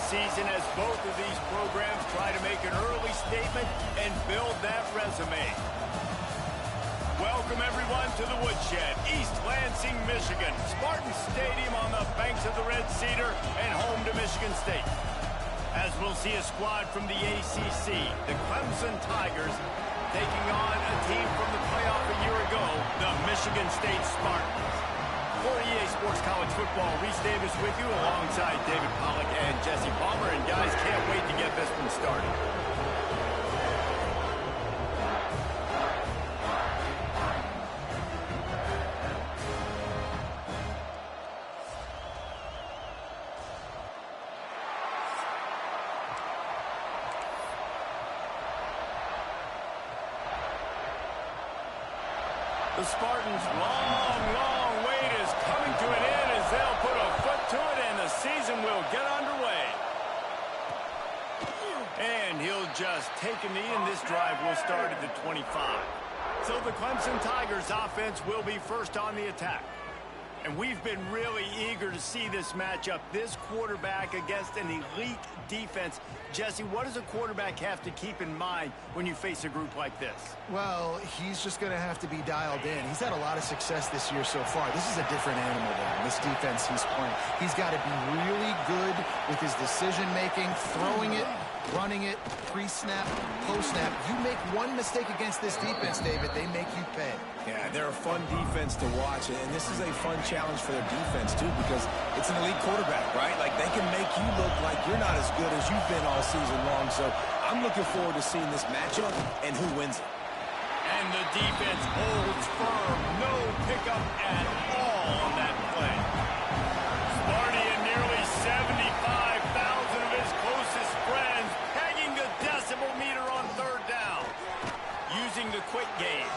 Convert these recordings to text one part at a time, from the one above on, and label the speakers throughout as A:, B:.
A: season as both of these programs try to make an early statement and build that resume. Welcome, everyone, to the Woodshed, East Lansing, Michigan. Spartan Stadium on the banks of the Red Cedar and home to Michigan State. As we'll see a squad from the ACC, the Clemson Tigers, taking on a team from the playoff a year ago, the Michigan State Spartans. For EA Sports College Football, Reese Davis with you alongside David Pollack and Jesse Palmer. And guys, can't wait to get this one started. The Spartans' long wait is coming to an end as they'll put a foot to it and the season will get underway. And he'll just take a knee and this drive will start at the 25. So the Clemson Tigers offense will be first on the attack. And we've been really eager to see this matchup, this quarterback against an elite defense. Jesse, what does a quarterback have to keep in mind when you face a group like this?
B: Well, he's just going to have to be dialed in. He's had a lot of success this year so far. This is a different animal than this defense he's playing. He's got to be really good with his decision-making, throwing it, running it, pre-snap, post-snap. You make one mistake against this defense, David, they make you pay.
C: Yeah, they're a fun defense to watch, and this is a fun challenge for their defense, too, because it's an elite quarterback, right? Like, they can make you look like you're not as good as you've been all season long, so I'm looking forward to seeing this matchup and who wins it.
A: And the defense holds firm. No pickup at all on that play. Sparty and nearly 75,000 of his closest friends pegging the decibel meter on third down. Using the quick game.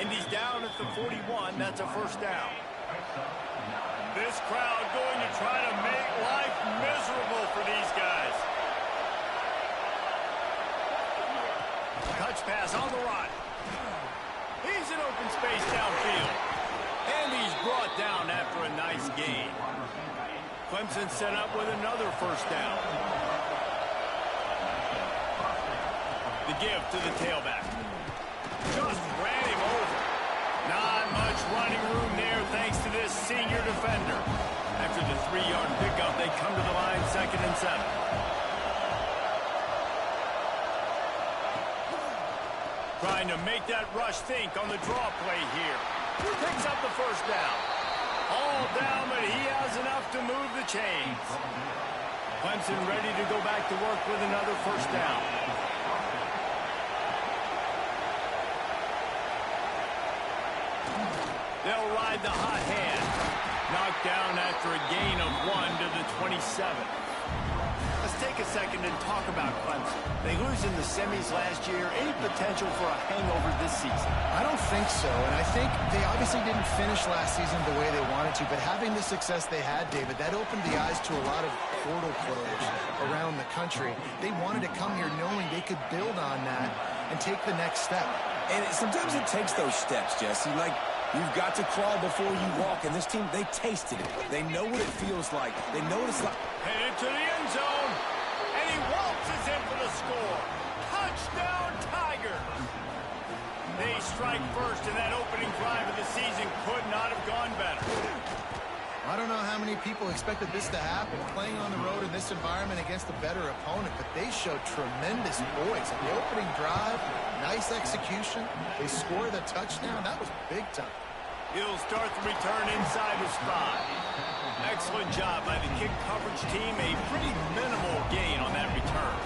A: And he's down at the 41. That's a first down. This crowd going to try to make life miserable for these guys. Touch pass on the run. He's in open space downfield. And he's brought down after a nice gain. Clemson set up with another first down. The give to the tailback. Just ran him over. Not much running room there thanks to this senior defender. After the 3-yard pickup, they come to the line 2nd and 7. Trying to make that rush think on the draw play here. Picks up the first down. All down, but he has enough to move the chains. Clemson ready to go back to work with another first down. They'll ride the hot hand. Knocked down after a gain of 1 to the 27. Let's take a second and talk about Clemson. They lose in the semis last year. Any potential for a hangover this season?
B: I don't think so, and I think they obviously didn't finish last season the way they wanted to, but having the success they had, David, that opened the eyes to a lot of portal players around the country. They wanted to come here knowing they could build on that and take the next step.
C: And sometimes it takes those steps, Jesse. Like, you've got to crawl before you walk, and this team, they tasted it. They know what it feels like. They know what it's like.
A: Headed to the end zone, and he waltzes in for the score. Touchdown, Tigers! They strike first, and that opening drive of the season could not have gone better.
B: I don't know how many people expected this to happen, playing on the road in this environment against a better opponent, but they showed tremendous poise. In the opening drive, nice execution. They score the touchdown. That was big time.
A: He'll start the return inside his 5. Excellent job by the kick coverage team. A pretty minimal gain on that return.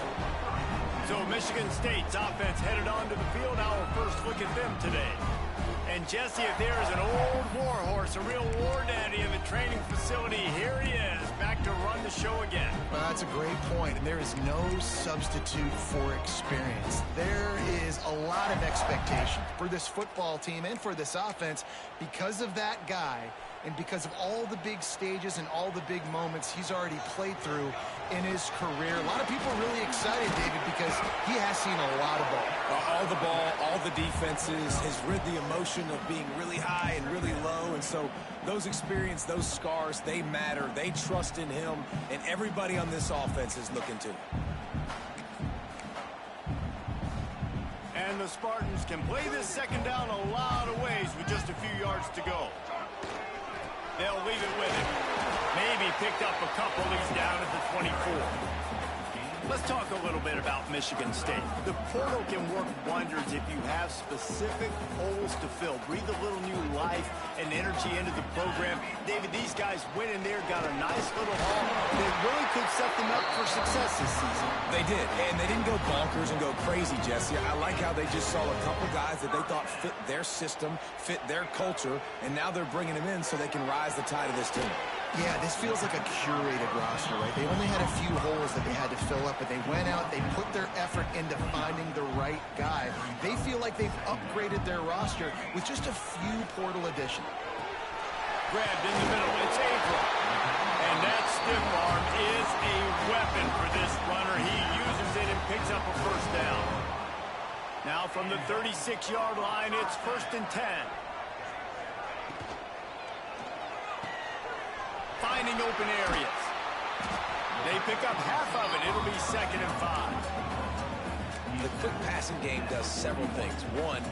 A: So Michigan State's offense headed onto the field. Our first look at them today. And Jesse, if there is an old war horse, a real war daddy in the training facility, here he is, back to run the show again.
B: Well, that's a great point, and there is no substitute for experience. There is a lot of expectation for this football team and for this offense because of that guy and because of all the big stages and all the big moments he's already played through in his career. A lot of people are really excited, David, because he has seen a lot of ball.
C: All the ball, all the defenses, has rid the emotion of being really high and really low. And so those experiences, those scars, they matter. They trust in him, and everybody on this offense is looking to him.
A: And the Spartans can play this second down a lot of ways with just a few yards to go. They'll leave it with him. Maybe picked up a couple. He's down at the 24. Let's talk a little bit about Michigan State. The portal can work wonders if you have specific holes to fill. Breathe a little new life and energy into the program. David, these guys went in there, got a nice little haul that really could set them up for success this season.
C: They did, and they didn't go bonkers and go crazy, Jesse. I like how they just saw a couple guys that they thought fit their system, fit their culture, and now they're bringing them in so they can rise the tide of this team.
B: Yeah, this feels like a curated roster, right? They only had a few holes that they had to fill up, but they went out, they put their effort into finding the right guy. They feel like they've upgraded their roster with just a few portal additions.
A: Grabbed in the middle, it's Abram. And that stiff arm is a weapon for this runner. He uses it and picks up a first down. Now from the 36-yard line, it's 1st and 10. Finding open areas. They pick up half of it. It'll be 2nd and 5.
C: The quick passing game does several things. One,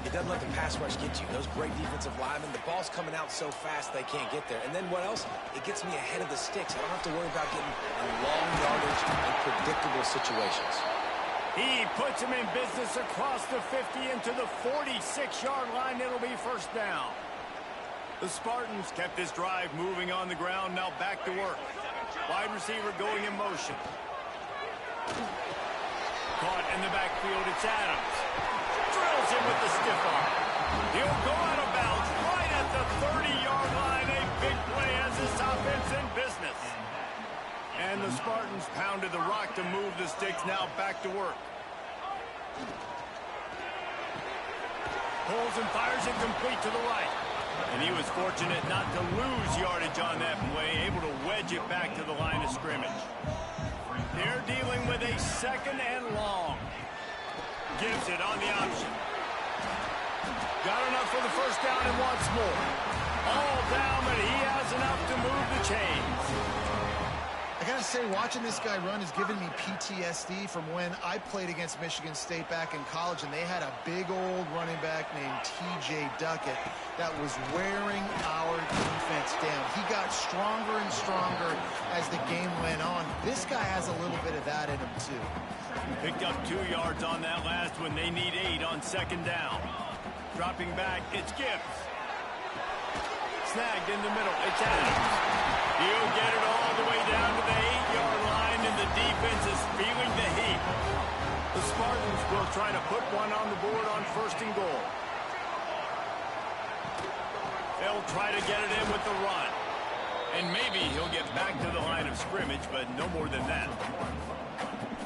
C: it doesn't let the pass rush get you. Those great defensive linemen, the ball's coming out so fast they can't get there. And then what else? It gets me ahead of the sticks. I don't have to worry about getting in long yardage and predictable situations.
A: He puts him in business across the 50 into the 46-yard line. It'll be 1st down. The Spartans kept this drive moving on the ground. Now back to work. Wide receiver going in motion. Caught in the backfield. It's Adams. Drills him with the stiff arm. He'll go out of bounds right at the 30-yard line. A big play as this offense in business. And the Spartans pounded the rock to move the sticks. Now back to work. Pulls and fires it complete to the right. And he was fortunate not to lose yardage on that play, able to wedge it back to the line of scrimmage. They're dealing with a 2nd and long. Gives it on the option. Got enough for the 1st down and wants more. All down, but he has enough to move the chains.
B: I gotta say, watching this guy run has given me PTSD from when I played against Michigan State back in college, and they had a big old running back named T.J. Duckett that was wearing our defense down. He got stronger and stronger as the game went on. This guy has a little bit of that in him, too.
A: Picked up 2 yards on that last one. They need 8 on 2nd down. Dropping back, it's Gibbs. Snagged in the middle, it's Adams. He'll get it all the way down to the 8-yard line, and the defense is feeling the heat. The Spartans will try to put one on the board on 1st and goal. They'll try to get it in with the run. And maybe he'll get back to the line of scrimmage, but no more than that.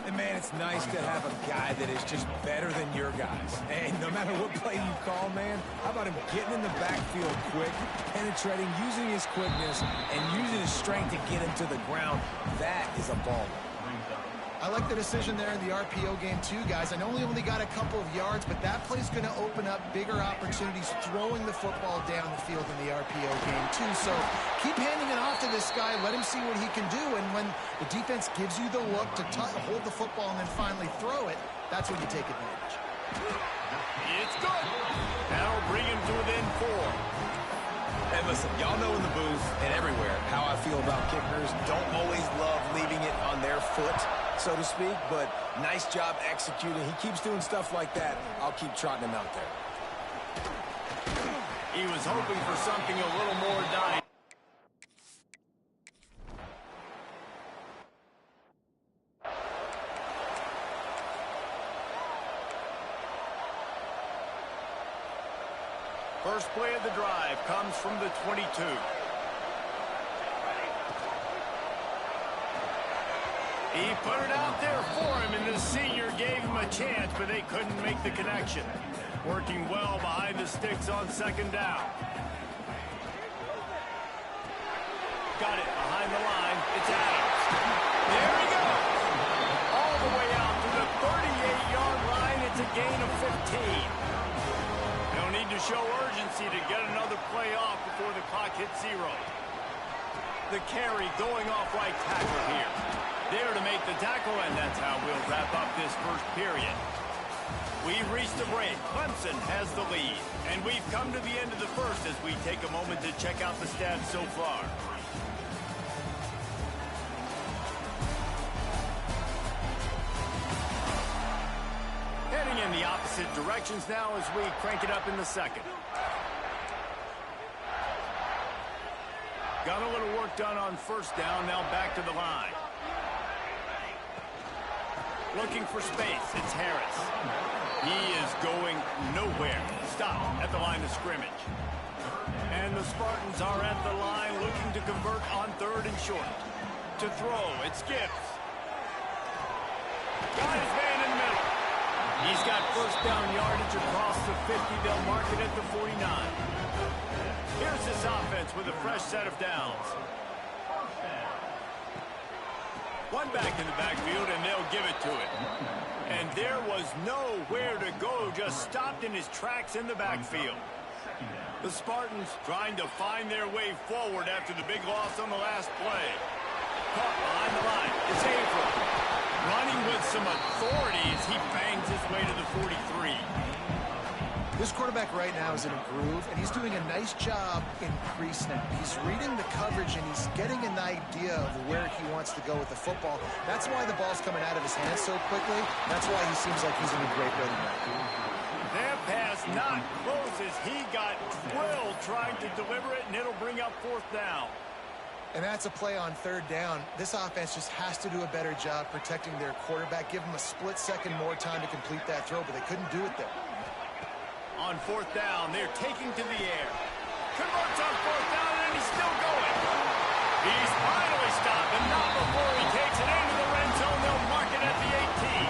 C: And, man, it's nice to have a guy that is just better than your guys. And no matter what play you call, man, how about him getting in the backfield quick, penetrating, using his quickness, and using his strength to get him to the ground? That is a baller.
B: I like the decision there in the RPO game too, guys. I know he only got a couple of yards, but that play's going to open up bigger opportunities throwing the football down the field in the RPO game too. So keep handing it off to this guy. Let him see what he can do. And when the defense gives you the look to hold the football and then finally throw it, that's when you take advantage.
A: It's good. That'll bring him to within 4.
C: And listen, y'all know in the booth and everywhere how I feel about kickers. Don't always love leaving it on their foot, so to speak, but nice job executing. He keeps doing stuff like that. I'll keep trotting him out there.
A: He was hoping for something a little more dynamic. First play of the drive comes from the 22. He put it out there for him, and the senior gave him a chance, but they couldn't make the connection. Working well behind the sticks on second down. Got it behind the line. It's Adams. There he goes. All the way out to the 38-yard line. It's a gain of 15. They'll need to show urgency to get another play off before the clock hits 0. The carry going off right tackle here. There to make the tackle, and that's how we'll wrap up this first period. We've reached a break. Clemson has the lead. And we've come to the end of the first as we take a moment to check out the stats so far. Heading in the opposite directions now as we crank it up in the second. Got a little work done on first down, now back to the line. Looking for space, it's Harris. He is going nowhere. Stop at the line of scrimmage. And the Spartans are at the line looking to convert on third and short. To throw, it's Gibbs. Got his man in the middle. He's got first down yardage across the 50. They'll mark it at the 49. Here's this offense with a fresh set of downs. One back in the backfield, and they'll give it to it. And there was nowhere to go, just stopped in his tracks in the backfield. The Spartans trying to find their way forward after the big loss on the last play. Caught behind the line. It's April. Running with some authority as he bangs his way to the 43.
B: This quarterback right now is in a groove, and he's doing a nice job in pre-snap. He's reading the coverage, and he's getting an idea of where he wants to go with the football. That's why the ball's coming out of his hands so quickly. That's why he seems like he's in a great rhythm.
A: That pass not close as he got drilled trying to deliver it, and it'll bring up fourth down.
B: And that's a play on third down. This offense just has to do a better job protecting their quarterback. Give him a split second more time to complete that throw, but they couldn't do it there.
A: On fourth down, they're taking to the air. Converts on fourth down, and he's still going. He's finally stopped, and not before he takes it into the red zone. They'll mark it at the 18.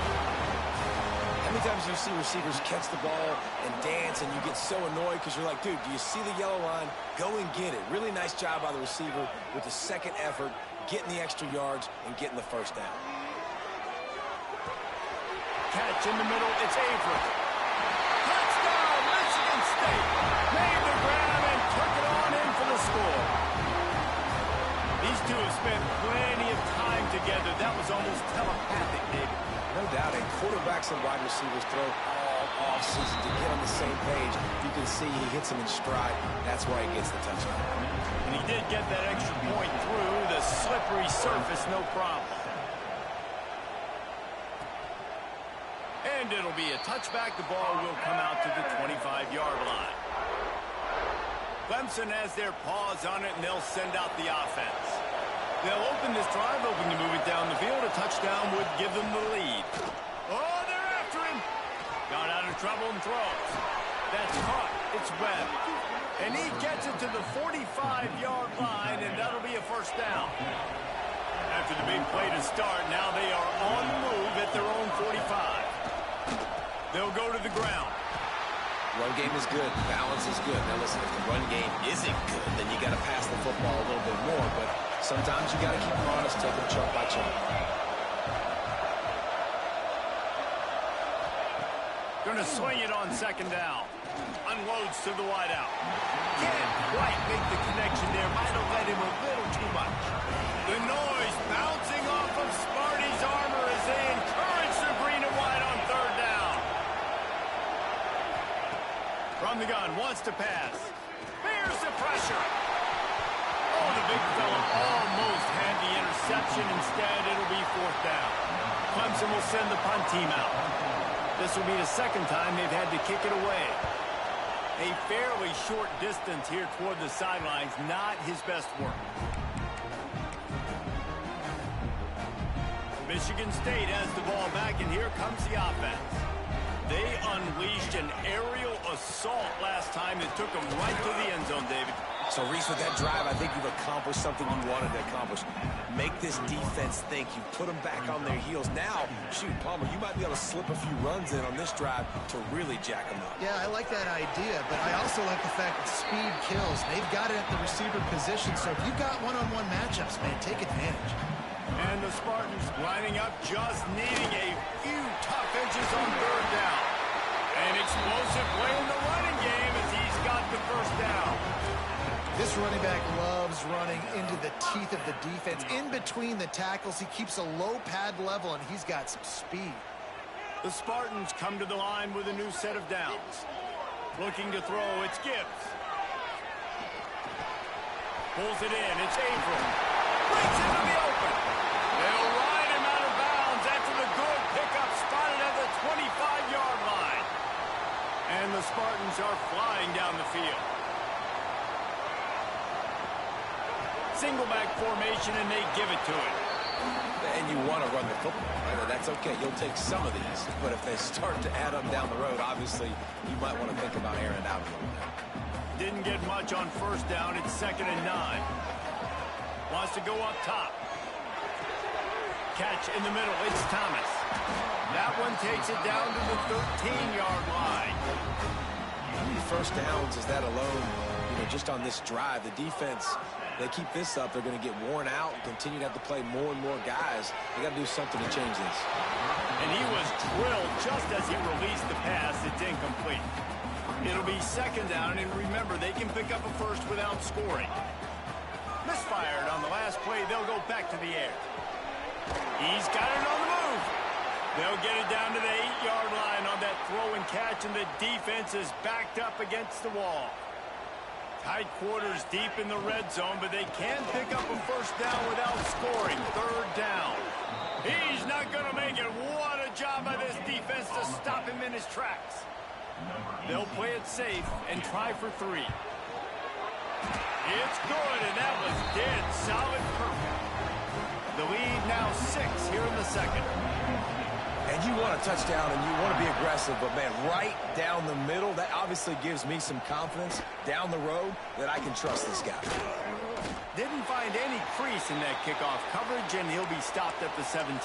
C: How many times do you see receivers catch the ball and dance, and you get so annoyed because you're like, dude, do you see the yellow line? Go and get it. Really nice job by the receiver with the second effort, getting the extra yards and getting the first down.
A: Catch in the middle, it's Avery. Touchdown, Michigan State. Made the grab and took it on in for the score. These two have spent plenty of time together. That was almost telepathic, David.
C: No doubt, and quarterbacks and wide receivers throw all offseason to get on the same page. You can see he hits them in stride. That's why he gets the touchdown.
A: And he did get that extra point through the slippery surface, no problem. And it'll be a touchback. The ball will come out to the 25-yard line. Clemson has their paws on it, and they'll send out the offense. They'll open this drive, hoping to move it down the field. A touchdown would give them the lead. Oh, they're after him. Got out of trouble and throws. That's caught. It's Webb. And he gets it to the 45-yard line, and that'll be a first down. After the big play to start, now they are on the move at their own 45. They'll go to the ground.
C: Run game is good. Balance is good. Now listen, if the run game isn't good, then you got to pass the football a little bit more. But sometimes you got to keep them honest, take them chunk by chunk.
A: Going to swing it on second down. Unloads to the wideout. Can't quite make the connection there. Might have led him a little too much. The noise bouncing off of Sparty's armor as they encourage the green and white on third down. From the gun, wants to pass. Bears the pressure. Oh, the big fella almost had the interception. Instead, it'll be fourth down. Clemson will send the punt team out. This will be the second time they've had to kick it away. A fairly short distance here toward the sidelines, not his best work. Michigan State has the ball back, and here comes the offense. They unleashed an aerial assault last time that took them right to the end zone, David.
C: So, Reese, with that drive, I think you've accomplished something you wanted to accomplish. Make this defense think. You put them back on their heels. Now, shoot, Palmer, you might be able to slip a few runs in on this drive to really jack them up.
B: Yeah, I like that idea, but I also like the fact that speed kills. They've got it at the receiver position, so if you've got one-on-one matchups, man, take advantage.
A: And the Spartans lining up, just needing a few tough inches on third down. An explosive play in the running game as he's got the first down.
B: This running back loves running into the teeth of the defense. In between the tackles, he keeps a low pad level, and he's got some speed.
A: The Spartans come to the line with a new set of downs. Looking to throw, it's Gibbs. Pulls it in, it's Abram. Breaks into the open. They'll ride him out of bounds after the good pickup spotted at the 25-yard line. And the Spartans are flying down the field. Single back formation, and they give it to him.
C: And you want to run the football. Right? That's okay. You'll take some of these. But if they start to add up down the road, obviously, you might want to think about airing it out a little bit.
A: Didn't get much on first down. It's 2nd and 9. Wants to go up top. Catch in the middle. It's Thomas. That one takes it down to the 13-yard line.
C: How many first downs is that alone? You know, just on this drive, the defense, they keep this up, they're going to get worn out and continue to have to play more and more guys. They got to do something to change this.
A: And he was drilled just as he released the pass. It's incomplete. It'll be 2nd down, and remember, they can pick up a first without scoring. Misfired on the last play. They'll go back to the air. He's got it on the move. They'll get it down to the 8-yard line on that throw and catch, and the defense is backed up against the wall. Tight quarters deep in the red zone, but they can pick up a first down without scoring. 3rd down. He's not going to make it. What a job by this defense to stop him in his tracks. They'll play it safe and try for 3. It's good, and that was dead solid perfect. The lead now 6 here in the 2nd.
C: And you want a touchdown and you want to be aggressive, but man, right down the middle, that obviously gives me some confidence down the road that I can trust this guy.
A: Didn't find any crease in that kickoff coverage, and he'll be stopped at the 17.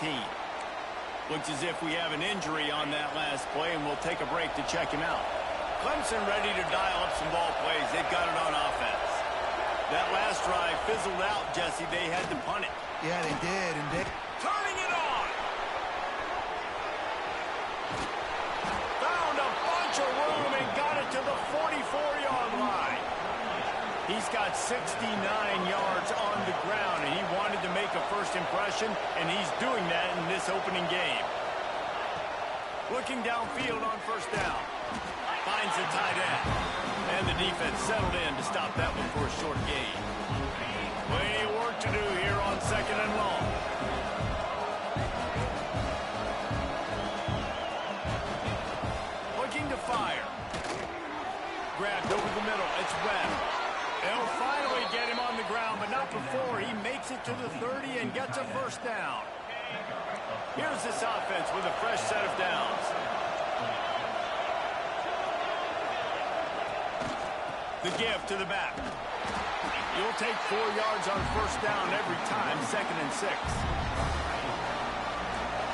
A: Looks as if we have an injury on that last play, and we'll take a break to check him out. Clemson ready to dial up some ball plays. They've got it on offense. That last drive fizzled out, Jesse. They had to punt it.
B: Yeah, they did, and Dick.
A: Turning it on. Found a bunch of room and got it to the 44-yard line. He's got 69 yards on the ground, and he wanted to make a first impression, and he's doing that in this opening game. Looking downfield on first down. Finds the tight end. And the defense settled in to stop that one for a short gain. Plenty of work to do here on 2nd and long. Looking to fire. Grabbed over the middle. It's Webb. They'll finally get him on the ground, but not before he makes it to the 30 and gets a first down. Here's this offense with a fresh set of downs. The give to the back. You'll take 4 yards on first down every time, 2nd and 6.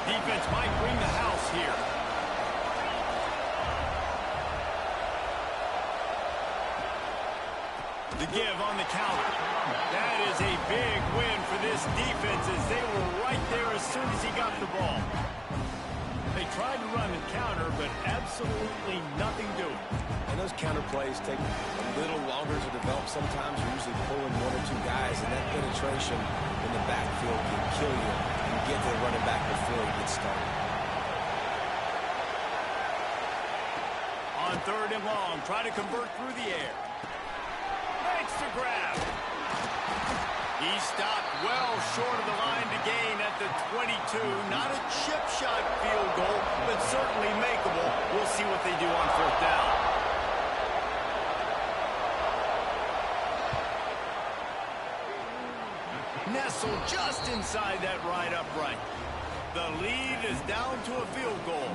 A: Defense might bring the house here. The give on the counter. That is a big win for this defense as they were right there as soon as he got the ball. They tried to run and counter, but absolutely nothing doing.
C: And those counter plays take a little longer to develop sometimes. You're usually pulling 1 or 2 guys, and that penetration in the backfield can kill you and get to the running back before he gets started.
A: On 3rd and long, try to convert through the air. Makes the grab. He stopped well short of the line to gain at the 22. Not a chip shot field goal, but certainly makeable. We'll see what they do on 4th down. Nestled just inside that right upright. The lead is down to a field goal.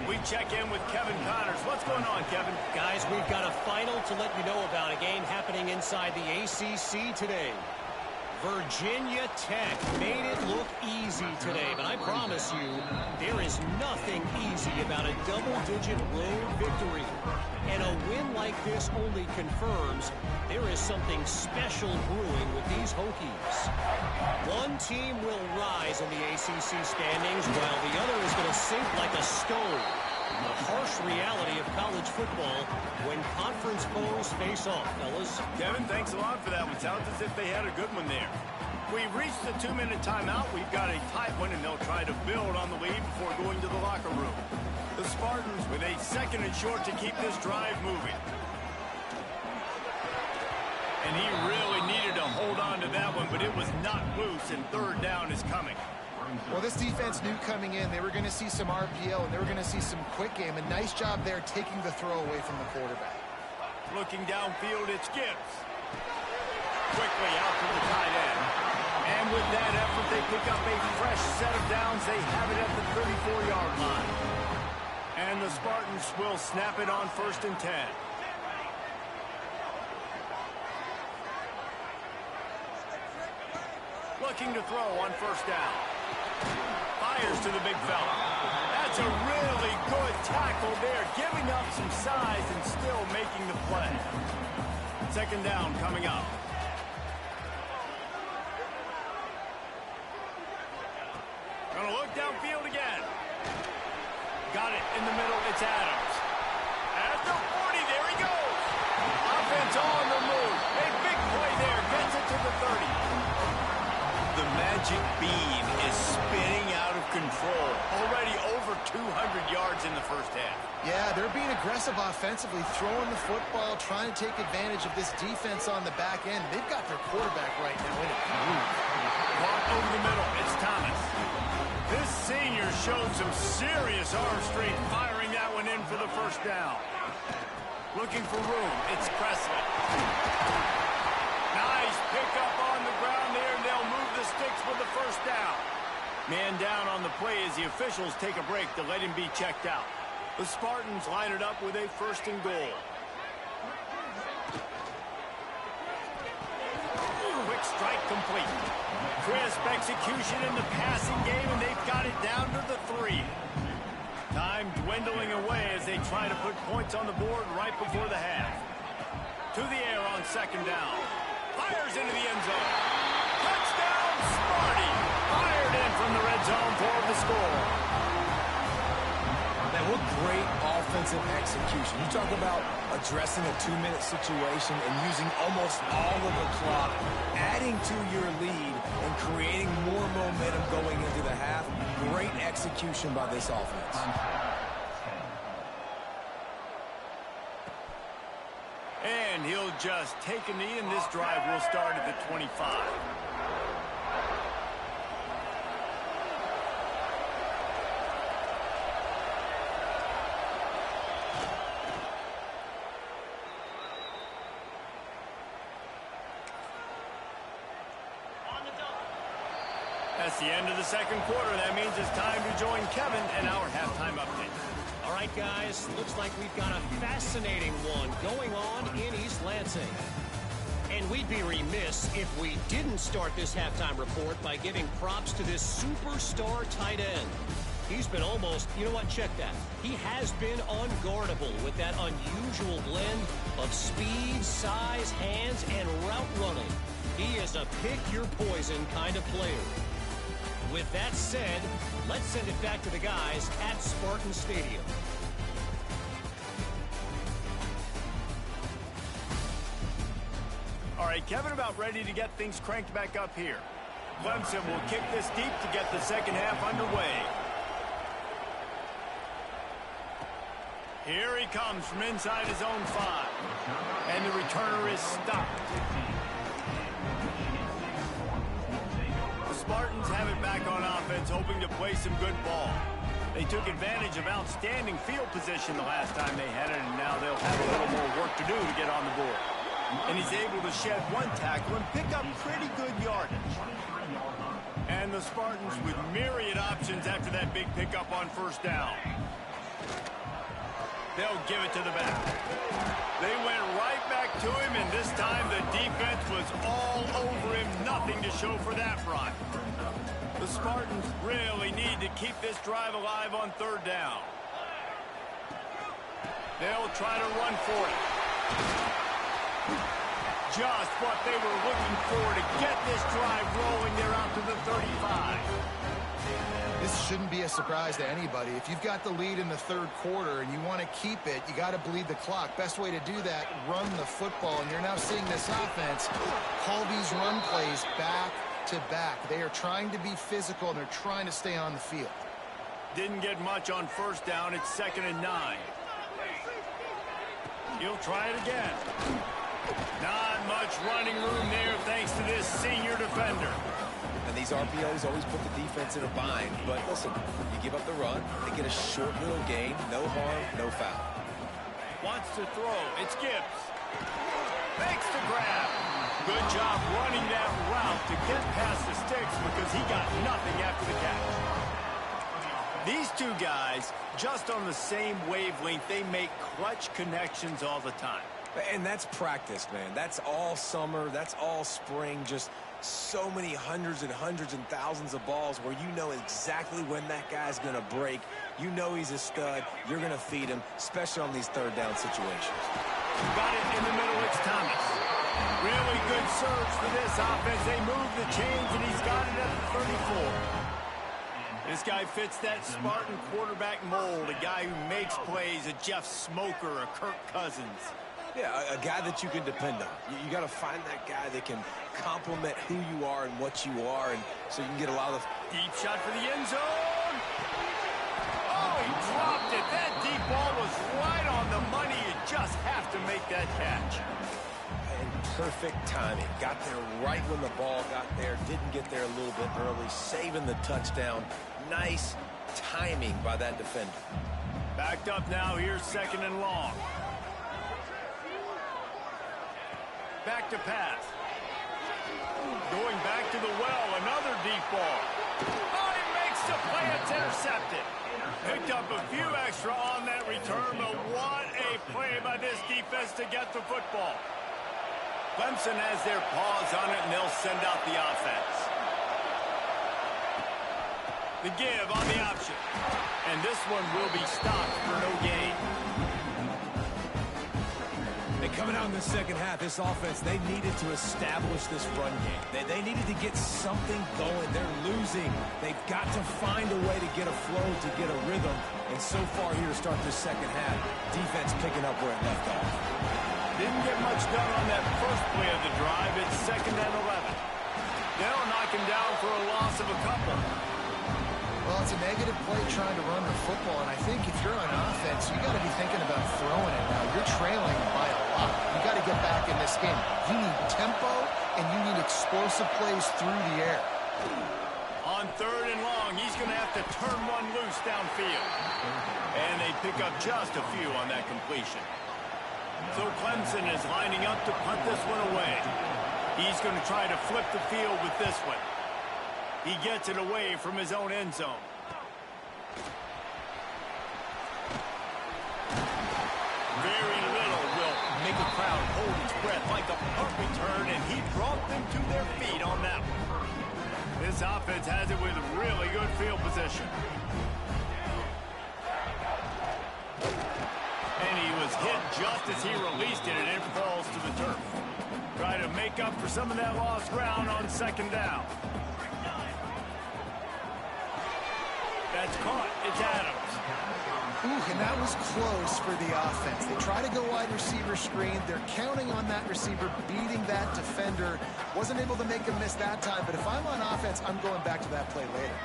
A: We check in with Kevin Connors. What's going on, Kevin?
D: Guys, we've got a final to let you know about, a game happening inside the ACC today. Virginia Tech made it look easy today, but I promise you, there is nothing easy about a double-digit road victory. And a win like this only confirms there is something special brewing with these Hokies. One team will rise in the ACC standings while the other is going to sink like a stone. The harsh reality of college football when conference foes face off, fellas.
A: Kevin, thanks a lot for that one. Sounds as if they had a good one there. We've reached the 2-minute timeout. We've got a tight one, and they'll try to build on the lead before going to the locker room. The Spartans with a 2nd and short to keep this drive moving. And he really needed to hold on to that one, but it was not loose, and 3rd down is coming.
B: Well, this defense knew coming in they were going to see some RPO and they were going to see some quick game. A nice job there taking the throw away from the quarterback.
A: Looking downfield, it's Gibbs. Quickly out to the tight end. And with that effort, they pick up a fresh set of downs. They have it at the 34-yard line. And the Spartans will snap it on 1st and 10. Looking to throw on 1st down. Fires to the big fella. That's a really good tackle there, giving up some size and still making the play. 2nd down coming up. Gonna look downfield again. Got it in the middle. It's Adams. At the 40, there he goes. Offense on the move. A big play there. Gets it to the 30. The magic bean is spinning out of control. Already over 200 yards in the 1st half.
B: Yeah, they're being aggressive offensively, throwing the football, trying to take advantage of this defense on the back end. They've got their quarterback right now in a groove.
A: Caught over the middle. It's Thomas. This senior showed some serious arm strength, firing that one in for the 1st down. Looking for room. It's Presley. Nice pickup on the ground there, and they'll move the sticks with the 1st down. Man down on the play as the officials take a break to let him be checked out. The Spartans line it up with a 1st and goal. Quick strike complete. Crisp execution in the passing game, and they've got it down to the 3. Time dwindling away as they try to put points on the board right before the half. To the air on 2nd down. Fires into the end zone. Touchdown, Sparty! Fired in from the red zone for the score.
C: Man, what great offensive execution. You talk about addressing a 2-minute situation and using almost all of the clock, adding to your lead and creating more momentum going into the half. Great execution by this offense.
A: And he'll just take a knee, and this drive will start at the 25. That's the end of the 2nd quarter. That means it's time to join Kevin and our halftime update.
D: All right, guys, looks like we've got a fascinating one going on in East Lansing. And we'd be remiss if we didn't start this halftime report by giving props to this superstar tight end. He's been almost, you know what, check that. He has been unguardable with that unusual blend of speed, size, hands, and route running. He is a pick-your-poison kind of player. With that said, let's send it back to the guys at Spartan Stadium.
A: All right, Kevin, about ready to get things cranked back up here. Clemson will kick this deep to get the 2nd half underway. Here he comes from inside his own 5. And the returner is stopped. The Spartans have it back on offense, hoping to play some good ball. They took advantage of outstanding field position the last time they had it, and now they'll have a little more work to do to get on the board. And he's able to shed one tackle and pick up pretty good yardage. And the Spartans with myriad options after that big pickup on first down. They'll give it to the back. They went right back to him, and this time the defense was all over him. Nothing to show for that run. The Spartans really need to keep this drive alive on third down. They'll try to run for it. Just what they were looking for to get this drive rolling. They're out to the 35.
B: This shouldn't be a surprise to anybody. If you've got the lead in the third quarter and you want to keep it, you got to bleed the clock. Best way to do that, run the football. And you're now seeing this offense call these run plays back to back. They are trying to be physical, and they're trying to stay on the field.
A: Didn't get much on first down. It's 2nd and 9. He'll try it again. Not much running room there thanks to this senior defender.
C: And these RPOs always put the defense in a bind. But listen, you give up the run, they get a short little gain, no harm, no foul.
A: Wants to throw. It's Gibbs. Makes the grab. Good job running that route to get past the sticks because he got nothing after the catch. These two guys, just on the same wavelength, they make clutch connections all the time.
C: And that's practice, man. That's all summer. That's all spring. Just so many hundreds and thousands of balls where you know exactly when that guy's going to break. You know he's a stud. You're going to feed him, especially on these third down situations.
A: Got it in the middle. It's Thomas. Really good surge for this offense. They move the chains, and he's got it at the 34. This guy fits that Spartan quarterback mold, a guy who makes plays, a Jeff Smoker, a Kirk Cousins.
C: Yeah, a guy that you can depend on. You got to find that guy that can complement who you are and what you are, and so you can get a lot of...
A: Deep shot for the end zone. Oh, he dropped it. That deep ball was right on the money. You just have to make that catch.
C: And perfect timing. Got there right when the ball got there. Didn't get there a little bit early. Saving the touchdown. Nice timing by that defender.
A: Backed up now. Here's 2nd and long. Back to pass. Going back to the well. Another deep ball. Oh, he makes the play. It's intercepted. Picked up a few extra on that return, but what a play by this defense to get the football. Clemson has their paws on it, and they'll send out the offense. The give on the option. And this one will be stopped for no gain.
C: And coming out in the second half, this offense, they needed to establish this run game. They needed to get something going. They're losing. They've got to find a way to get a flow, to get a rhythm. And so far here to start this second half, defense picking up where it left off.
A: Didn't get much done on that first play of the drive. It's 2nd and 11. They'll knock him down for a loss of a couple.
B: Well, it's a negative play trying to run the football, and I think if you're on offense, you got to be thinking about throwing it now. You're trailing by a lot. You got to get back in this game. You need tempo, and you need explosive plays through the air.
A: On 3rd and long, he's going to have to turn one loose downfield. And they pick up just a few on that completion. So Clemson is lining up to punt this one away. He's going to try to flip the field with this one. He gets it away from his own end zone. Very little will make a crowd hold its breath like a punt return, and he brought them to their feet on that one. This offense has it with really good field position. And he was hit just as he released it, and it falls to the turf. Try to make up for some of that lost ground on 2nd down. That's caught. It's Adams.
B: Ooh, and that was close for the offense. They try to go wide receiver screen. They're counting on that receiver beating that defender. Wasn't able to make him miss that time, but if I'm on offense, I'm going back to that play later.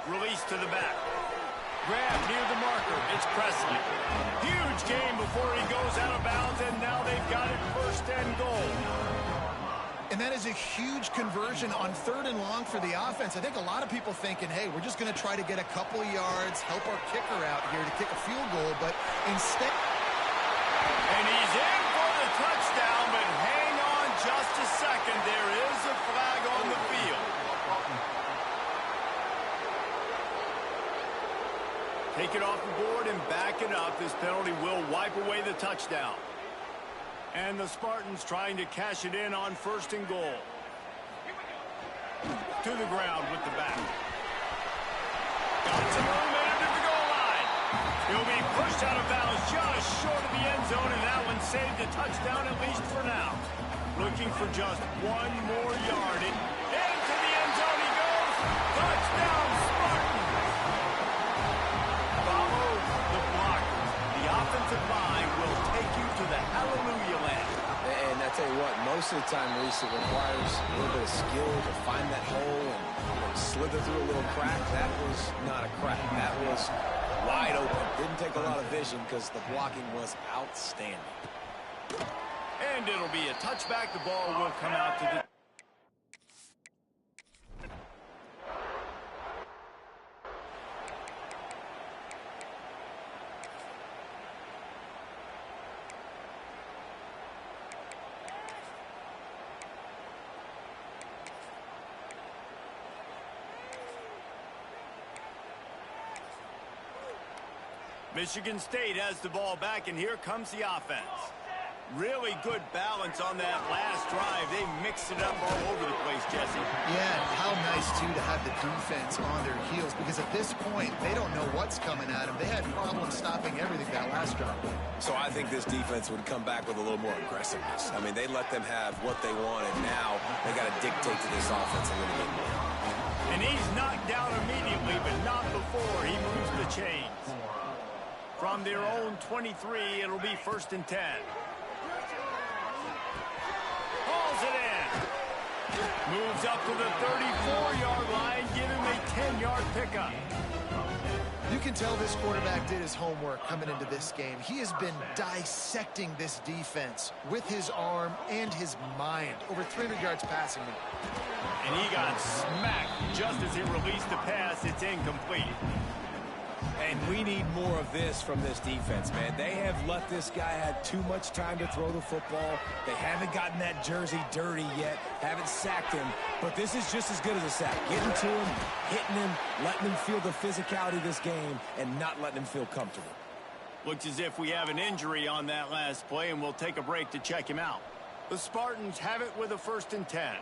A: Release to the back. Grab near the marker. It's Presley. Huge game before he goes out of bounds, and now they've got it 1st and goal.
B: And that is a huge conversion on 3rd and long for the offense. I think a lot of people thinking, hey, we're just going to try to get a couple of yards, help our kicker out here to kick a field goal, but instead...
A: And he's in for the touchdown, but hang on just a second. There is a flag on the field. Take it off the board and back it up. This penalty will wipe away the touchdown. And the Spartans trying to cash it in on 1st and goal. To the ground with the back. Got some momentum to the goal line. He'll be pushed out of bounds just short of the end zone, and that one saved a touchdown at least for now. Looking for just one more yard. Into the end zone he goes. Touchdown, Spartans. Follow the blockers. The offensive line will take you to the hallelujah land.
C: And I tell you what, most of the time, Reese, it requires a little bit of skill to find that hole and slither through a little crack. That was not a crack. That was wide open. Didn't take a lot of vision because the blocking was outstanding.
A: And it'll be a touchback. The ball will come out to the... Michigan State has the ball back, and here comes the offense. Really good balance on that last drive. They mixed it up all over the place, Jesse.
B: Yeah, how nice, too, to have the defense on their heels, because at this point, they don't know what's coming at them. They had problems stopping everything that last drive.
C: So I think this defense would come back with a little more aggressiveness. I mean, they let them have what they want, and now they got to dictate to this offense a little bit more.
A: And he's knocked down immediately, but not before he moves the chains. From their own 23, it'll be 1st and 10. Hauls it in. Moves up to the 34-yard line. Give him a 10-yard pickup.
B: You can tell this quarterback did his homework coming into this game. He has been dissecting this defense with his arm and his mind. Over 300 yards passing now.
A: And he got smacked just as he released the pass. It's incomplete.
C: And we need more of this from this defense, man. They have let this guy have too much time to throw the football. They haven't gotten that jersey dirty yet, haven't sacked him. But this is just as good as a sack. Getting to him, hitting him, letting him feel the physicality of this game, and not letting him feel comfortable.
A: Looks as if we have an injury on that last play, and we'll take a break to check him out. The Spartans have it with a 1st and 10.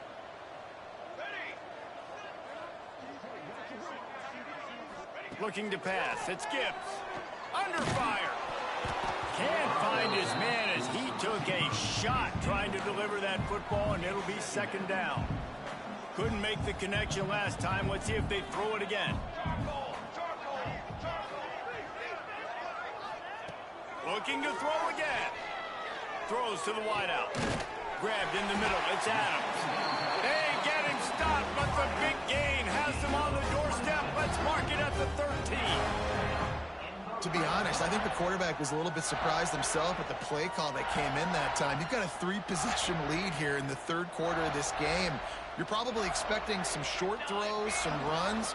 A: Looking to pass. It's Gibbs. Under fire. Can't find his man as he took a shot trying to deliver that football, and it'll be 2nd down. Couldn't make the connection last time. Let's see if they throw it again. Looking to throw again. Throws to the wideout. Grabbed in the middle. It's Adams. They get him stopped, but the big gain has them on the doorstep. Let's mark it at the 13.
B: To be honest, I think the quarterback was a little bit surprised himself at the play call that came in that time. You've got a 3-possession lead here in the 3rd quarter of this game. You're probably expecting some short throws, some runs.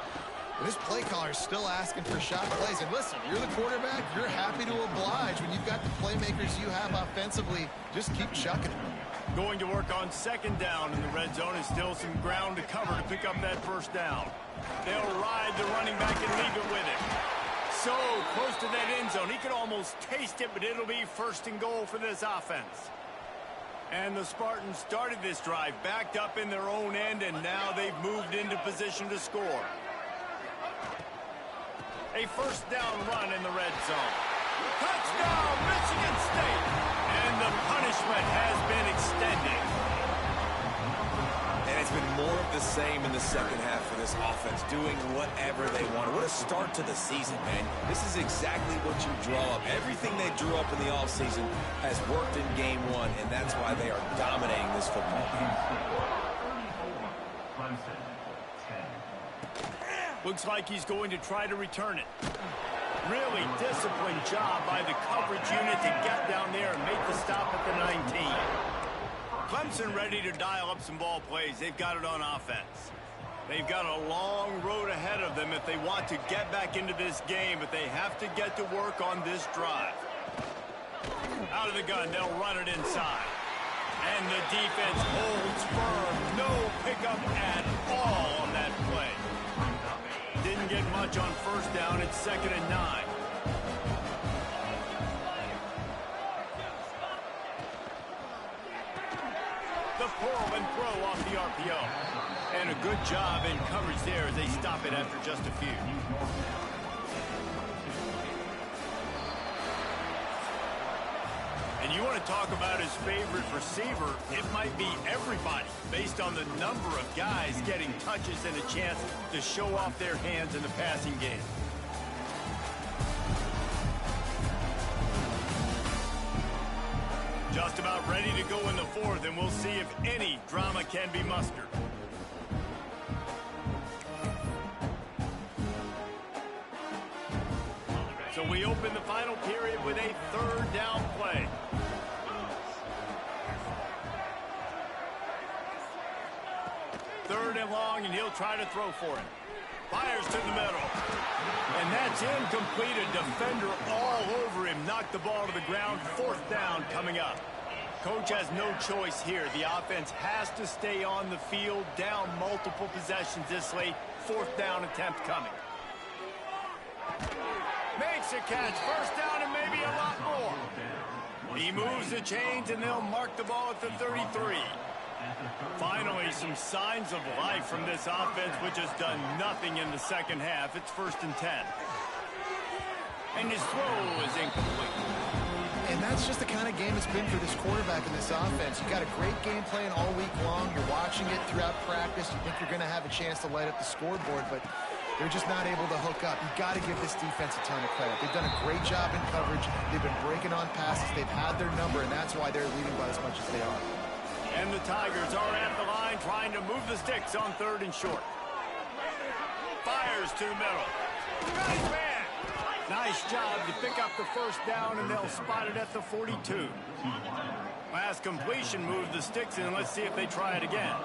B: But this play caller is still asking for shot plays. And listen, you're the quarterback. You're happy to oblige. When you've got the playmakers you have offensively, just keep chucking it.
A: Going to work on 2nd down in the red zone. Is still some ground to cover to pick up that 1st down. They'll ride the running back and leave it with him. So close to that end zone. He could almost taste it, but it'll be 1st and goal for this offense. And the Spartans started this drive backed up in their own end, and now they've moved into position to score. A 1st down run in the red zone. Touchdown, Michigan State! And the punishment has been extended.
C: And it's been more of the same in the 2nd half for this offense, doing whatever they want. What a start to the season, man. This is exactly what you draw up. Everything they drew up in the offseason has worked in game 1, and that's why they are dominating this football game.
A: Looks like he's going to try to return it. Really disciplined job by the coverage unit to get down there and make the stop at the 19. Clemson ready to dial up some ball plays. They've got it on offense. They've got a long road ahead of them if they want to get back into this game, but they have to get to work on this drive. Out of the gun, they'll run it inside. And the defense holds firm. No pickup at all on that play. Didn't doesn't get much on first down. It's 2nd and 9. The pull and throw off the RPO. And a good job in coverage there as they stop it after just a few. And you want to talk about his favorite receiver, it might be everybody based on the number of guys getting touches and a chance to show off their hands in the passing game. Just about ready to go in the 4th, and we'll see if any drama can be mustered. So we open the final period with a 3rd down play. Third and long, and he'll try to throw for it. Fires to the middle. And that's incomplete. A defender all over him. Knocked the ball to the ground. 4th down coming up. Coach has no choice here. The offense has to stay on the field, down multiple possessions this late. 4th down attempt coming. Makes a catch. 1st down and maybe a lot more. He moves the chains, and they'll mark the ball at the 33. Finally, some signs of life from this offense, which has done nothing in the 2nd half. It's 1st and 10. And his throw is incomplete.
B: And that's just the kind of game it's been for this quarterback in this offense. You've got a great game plan all week long. You're watching it throughout practice. You think you're going to have a chance to light up the scoreboard, but they're just not able to hook up. You've got to give this defense a ton of credit. They've done a great job in coverage. They've been breaking on passes. They've had their number, and that's why they're leading by as much as they are.
A: And the Tigers are at the line trying to move the sticks on 3rd and short. Fires to the middle. Nice man. Nice job to pick up the 1st down, and they'll spot it at the 42. Last completion moved the sticks in. Let's see if they try it again.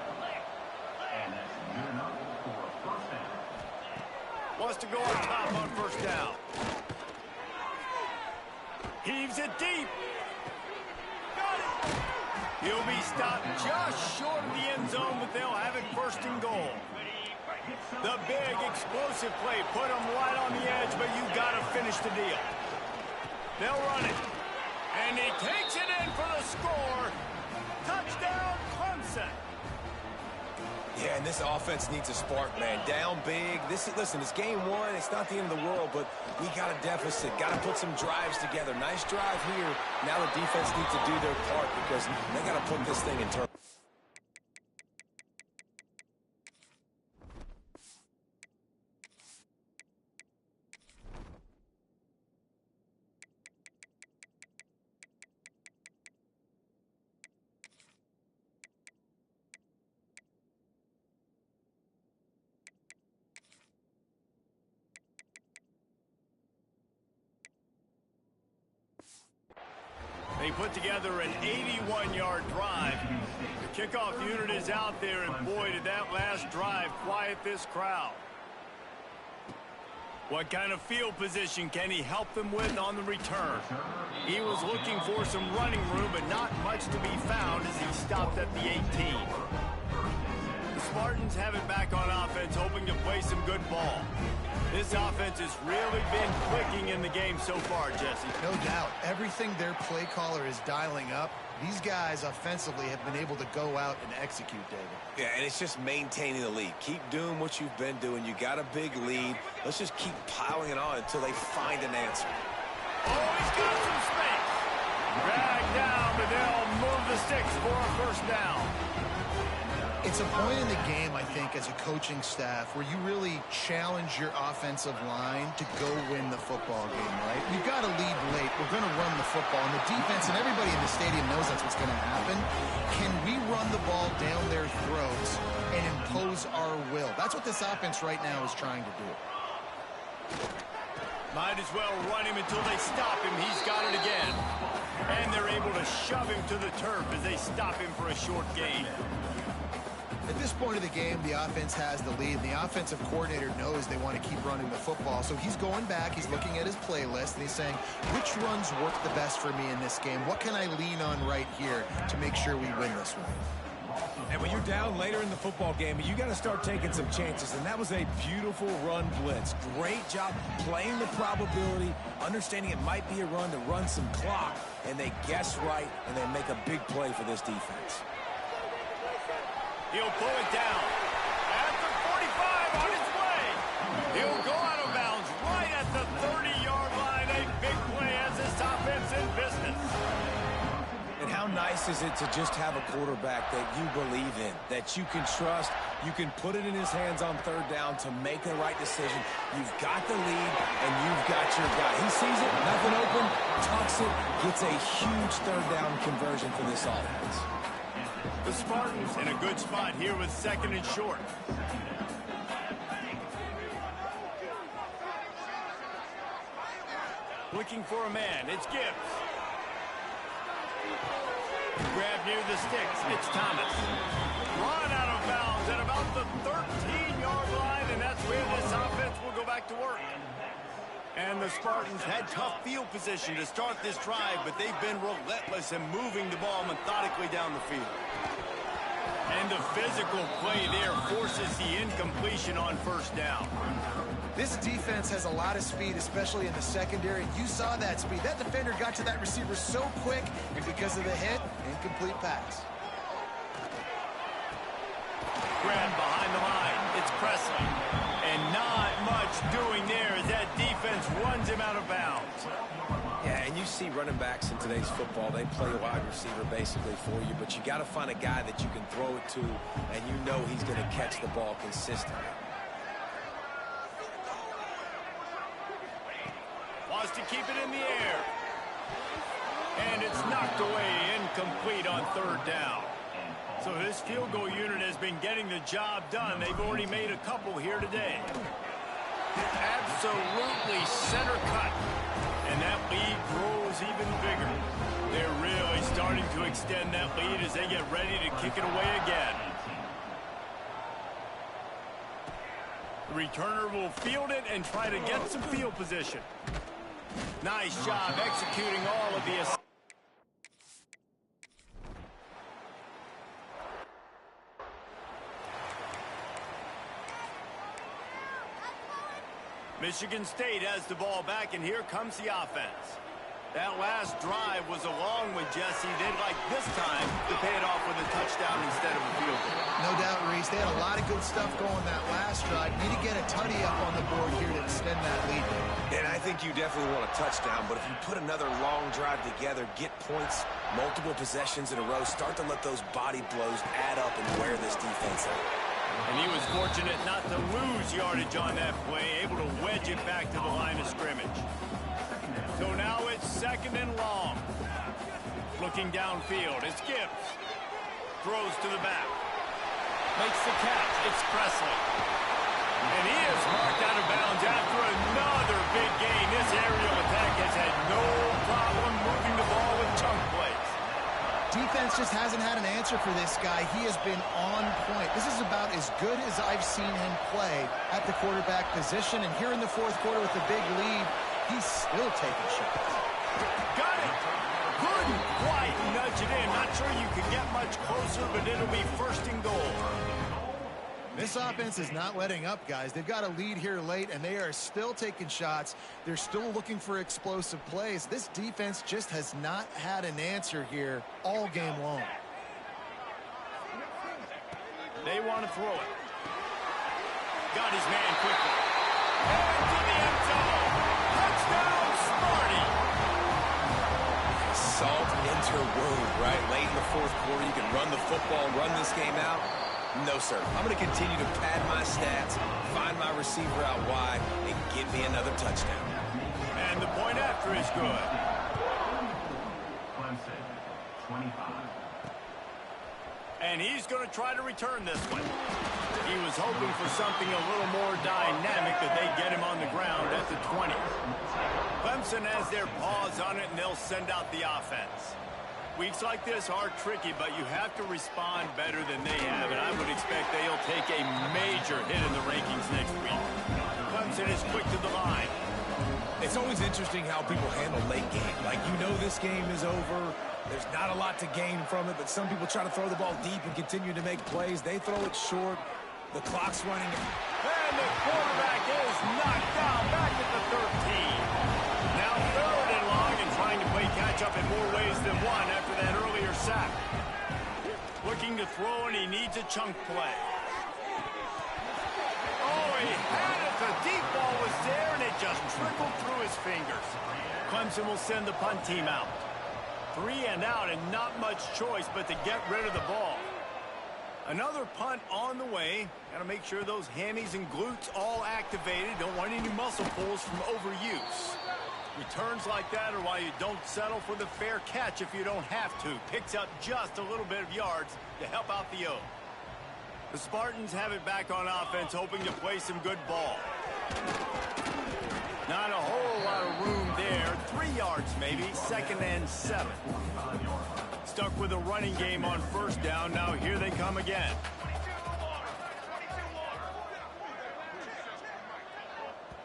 A: Wants to go on top on 1st down. Heaves it deep. Got it. He'll be stopped just short of the end zone, but they'll have it 1st and goal. The big explosive play put him right on the edge, but you got to finish the deal. They'll run it. And he takes it in for the score. Touchdown, Clemson.
C: Yeah, and this offense needs a spark, man. Down big. Listen, it's game 1. It's not the end of the world, but we got a deficit. Got to put some drives together. Nice drive here. Now the defense needs to do their part because they got to put this thing in turn.
A: They put together an 81-yard drive. The kickoff unit is out there, and boy, did that last drive quiet this crowd. What kind of field position can he help them with on the return? He was looking for some running room, but not much to be found as he stopped at the 18. The Spartans have it back on offense, hoping to play some good ball. This offense has really been clicking in the game so far, Jesse.
B: No doubt. Everything their play caller is dialing up, these guys offensively have been able to go out and execute, David.
C: Yeah, and it's just maintaining the lead. Keep doing what you've been doing. You got a big lead. Let's just keep piling it on until they find an answer.
A: Oh, he's got some space. Dragged down, but they'll move the sticks for a 1st down.
B: It's a point in the game, I think, as a coaching staff where you really challenge your offensive line to go win the football game, right? We've got to lead late. We're going to run the football. And the defense and everybody in the stadium knows that's what's going to happen. Can we run the ball down their throats and impose our will? That's what this offense right now is trying to do.
A: Might as well run him until they stop him. He's got it again. And they're able to shove him to the turf as they stop him for a short gain.
B: At this point of the game, the offense has the lead. The offensive coordinator knows they want to keep running the football. So he's going back, he's looking at his playlist, and he's saying, which runs work the best for me in this game? What can I lean on right here to make sure we win this one?
C: And when you're down later in the football game, you got to start taking some chances. And that was a beautiful run blitz. Great job playing the probability, understanding it might be a run to run some clock. And they guess right, and they make a big play for this defense.
A: He'll pull it down. At the 45 on its way. He'll go out of bounds right at the 30-yard line. A big play as this offense in business.
C: And how nice is it to just have a quarterback that you believe in, that you can trust, you can put it in his hands on third down to make the right decision. You've got the lead, and you've got your guy. He sees it, nothing open, tucks it, gets a huge third down conversion for this offense.
A: The Spartans in a good spot here with 2nd and short. Looking for a man, it's Gibbs. Grab near the sticks, it's Thomas. Run out of bounds at about the 13-yard line, and that's where this offense will go back to work. And the Spartans had tough field position to start this drive, but they've been relentless in moving the ball methodically down the field. And the physical play there forces the incompletion on 1st down.
B: This defense has a lot of speed, especially in the secondary. You saw that speed. That defender got to that receiver so quick, and because of the hit, incomplete pass.
A: Grab behind the line. It's Presley. And not much doing there as that defense runs him out of bounds.
C: Yeah, and you see running backs in today's football, they play a wide receiver basically for you, but you got to find a guy that you can throw it to, and you know he's going to catch the ball consistently.
A: Wants to keep it in the air. And it's knocked away, incomplete on 3rd down. So this field goal unit has been getting the job done. They've already made a couple here today. Absolutely center cut. And that lead grows even bigger. They're really starting to extend that lead as they get ready to kick it away again. The returner will field it and try to get some field position. Nice job executing all of the... Michigan State has the ball back, and here comes the offense. That last drive was a long one, Jesse. They'd like this time to pay it off with a touchdown instead of a field goal.
B: No doubt, Reese. They had a lot of good stuff going that last drive. Need to get a tutty up on the board here to extend that lead.
C: And I think you definitely want a touchdown, but if you put another long drive together, get points, multiple possessions in a row, start to let those body blows add up and wear this defense out.
A: And he was fortunate not to lose yardage on that play, able to wedge it back to the line of scrimmage. So now it's 2nd and long. Looking downfield, it's Gibbs. Throws to the back. Makes the catch, it's Presley. And he is marked out of bounds after another big gain. This aerial attack has had no problem moving the ball with chunk plays.
B: Defense just hasn't had an answer for this guy. He has been on point. This is about as good as I've seen him play at the quarterback position. And here in the 4th quarter with the big lead, he's still taking shots.
A: Got it. Couldn't quite nudge it in. Not sure you could get much closer, but it'll be 1st and goal.
B: This offense is not letting up, guys. They've got a lead here late, and they are still taking shots. They're still looking for explosive plays. This defense just has not had an answer here all game long.
A: They want to throw it. Got his man quickly. And to the end zone. Touchdown, Sparty.
C: Salt into wound, right? Late in the 4th quarter, you can run the football, run this game out. No, sir. I'm going to continue to pad my stats, find my receiver out wide, and get me another touchdown.
A: And the point after is good.
E: Clemson, 25.
A: And he's going to try to return this one. He was hoping for something a little more dynamic, that they get him on the ground at the 20. Clemson has their paws on it, and they'll send out the offense. Weeks like this are tricky, but you have to respond better than they have, and I would expect they'll take a major hit in the rankings next week. Clemson is quick to the line.
C: It's always interesting how people handle late game. Like, you know this game is over. There's not a lot to gain from it, but some people try to throw the ball deep and continue to make plays. They throw it short. The clock's running.
A: And the quarterback is knocked down back at the 13. Now 3rd and long and trying to play catch-up in more ways than one after that earlier sack. Looking to throw, and he needs a chunk play. Oh, he had it. The deep ball was there, and it just trickled through his fingers. Clemson will send the punt team out. 3 and out, and not much choice but to get rid of the ball. Another punt on the way. Got to make sure those hammies and glutes all activated. Don't want any muscle pulls from overuse. Returns like that are why you don't settle for the fair catch if you don't have to. Picks up just a little bit of yards to help out the O. The Spartans have it back on offense, hoping to play some good ball. Not a whole lot of room there. 3 yards maybe. 2nd and 7. Stuck with a running game on 1st down. Now here they come again.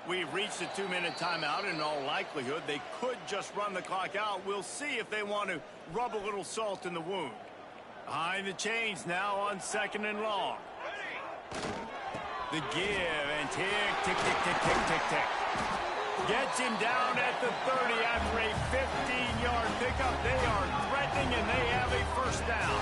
A: We've reached a 2-minute timeout, and in all likelihood, they could just run the clock out. We'll see if they want to rub a little salt in the wound. Behind the chains now on 2nd and long. The give, and tick, tick, tick, tick, tick, tick, tick. Gets him down at the 30 after a 15-yard pickup. They are threatening, and they have a 1st down.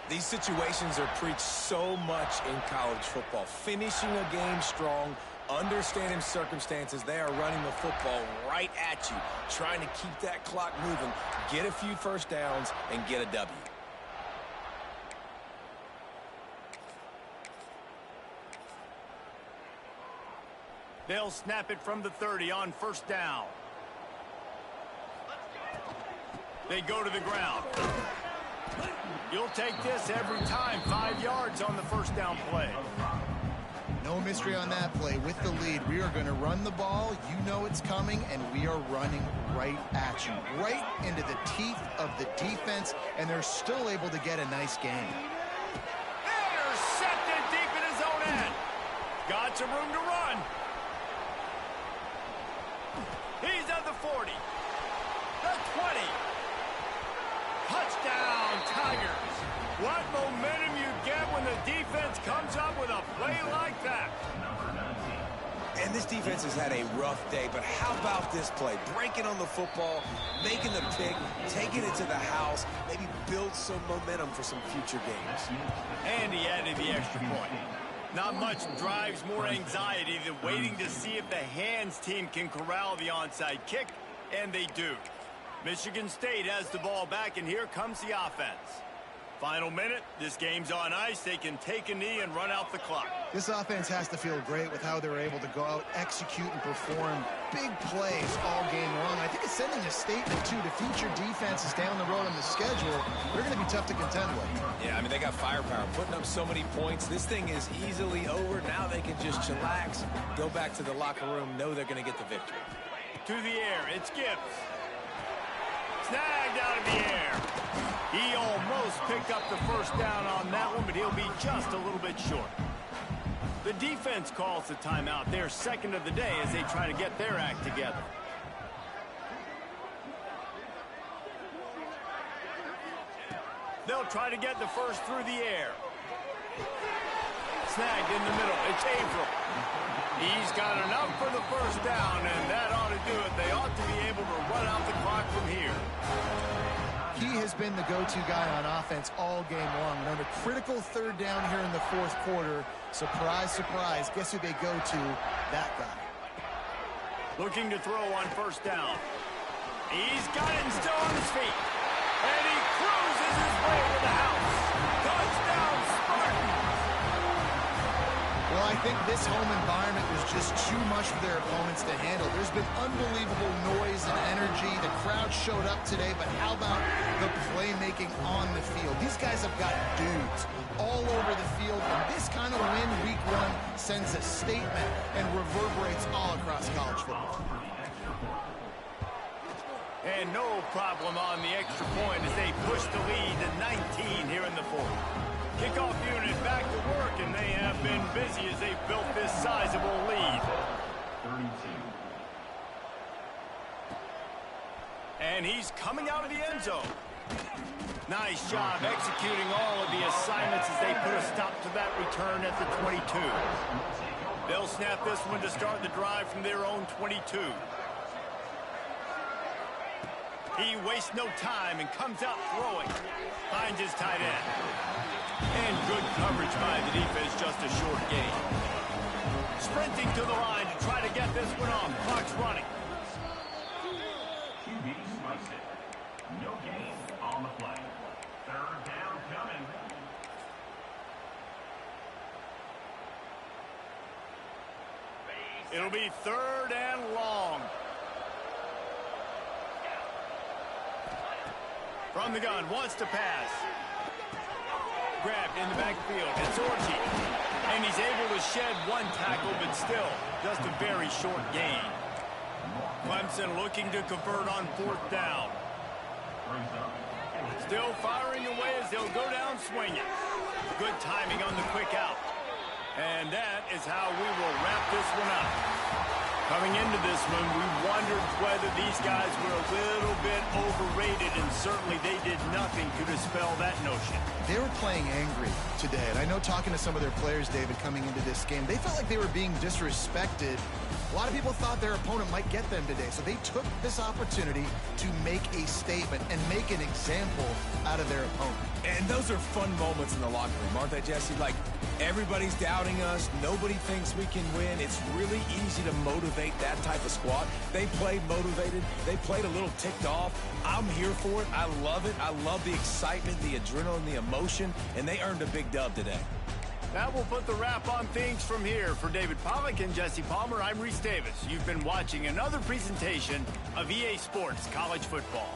C: These situations are preached so much in college football. Finishing a game strong, understanding circumstances. They are running the football right at you, trying to keep that clock moving, get a few 1st downs, and get a W.
A: They'll snap it from the 30 on 1st down. They go to the ground. You'll take this every time. 5 yards on the 1st down play.
B: No mystery on that play. With the lead, we are going to run the ball. You know it's coming, and we are running right at you. Right into the teeth of the defense, and they're still able to get a nice gain.
A: Intercepted deep in his own end. Got some room to run. He's at the 40. The 20. Touchdown, Tigers. What momentum you get when the defense comes up with a play like that.
C: And this defense has had a rough day, but how about this play? Breaking on the football, making the pick, taking it to the house, maybe build some momentum for some future games.
A: And he added the extra point. Not much drives more anxiety than waiting to see if the hands team can corral the onside kick, and they do. Michigan State has the ball back, and here comes the offense. Final minute, this game's on ice. They can take a knee and run out the clock.
B: This offense has to feel great with how they're able to go out, execute, and perform big plays all game long. I think it's sending a statement, too, to future defenses down the road on the schedule. They're going to be tough to contend with.
C: Yeah, I mean, they got firepower, putting up so many points. This thing is easily over. Now they can just chillax, go back to the locker room, know they're going to get the victory.
A: To the air, it's Gibbs. Snagged out of the air. He almost picked up the 1st down on that one, but he'll be just a little bit short. The defense calls the timeout. They're 2nd of the day as they try to get their act together. They'll try to get the 1st through the air. Snagged in the middle. It's Averill. He's got enough for the 1st down, and that ought to do it. They ought to be able to run out the clock from here.
B: He has been the go-to guy on offense all game long. And on a critical 3rd down here in the 4th quarter, surprise, surprise, guess who they go to? That guy.
A: Looking to throw on 1st down. He's got it and still on his feet. And he cruises his way to the house. Touchdown, Spartans!
B: Well, I think this home environment was just too much for their opponents to handle. There's been unbelievable noise and energy. The crowd showed up today, but how about the playmaking on the field? These guys have got dudes all over the field, and this kind of win week 1 sends a statement and reverberates all across college football.
A: And no problem on the extra point as they push the lead to 19 here in the 4th. Kickoff unit back to work, and they have been busy as they built this sizable lead. And he's coming out of the end zone. Nice job executing all of the assignments as they put a stop to that return at the 22. They'll snap this one to start the drive from their own 22. He wastes no time and comes out throwing. Finds his tight end. And good coverage by the defense, just a short gain. Sprinting to the line to try to get this one off. Clock's running.
E: No gain on the play. Third down coming.
A: It'll be third and long. From the gun, wants to pass. Grabbed in the backfield. It's Orchie. And he's able to shed one tackle, but still, just a very short gain. Clemson looking to convert on fourth down. Still firing away as they'll go down swinging. Good timing on the quick out. And that is how we will wrap this one up. Coming into this one, we wondered whether these guys were a little bit overrated, and certainly they did nothing to dispel that notion.
B: They were playing angry today, and I know talking to some of their players, David, coming into this game, they felt like they were being disrespected. A lot of people thought their opponent might get them today, so they took this opportunity to make a statement and make an example out of their opponent.
C: And those are fun moments in the locker room, aren't they, Jesse? Like, everybody's doubting us. Nobody thinks we can win. It's really easy to motivate that type of squad. They played motivated. They played a little ticked off. I'm here for it. I love it. I love the excitement, the adrenaline, the emotion, and they earned a big dub today.
A: That will put the wrap on things from here. For David Pollack and Jesse Palmer, I'm Reese Davis. You've been watching another presentation of EA Sports College Football.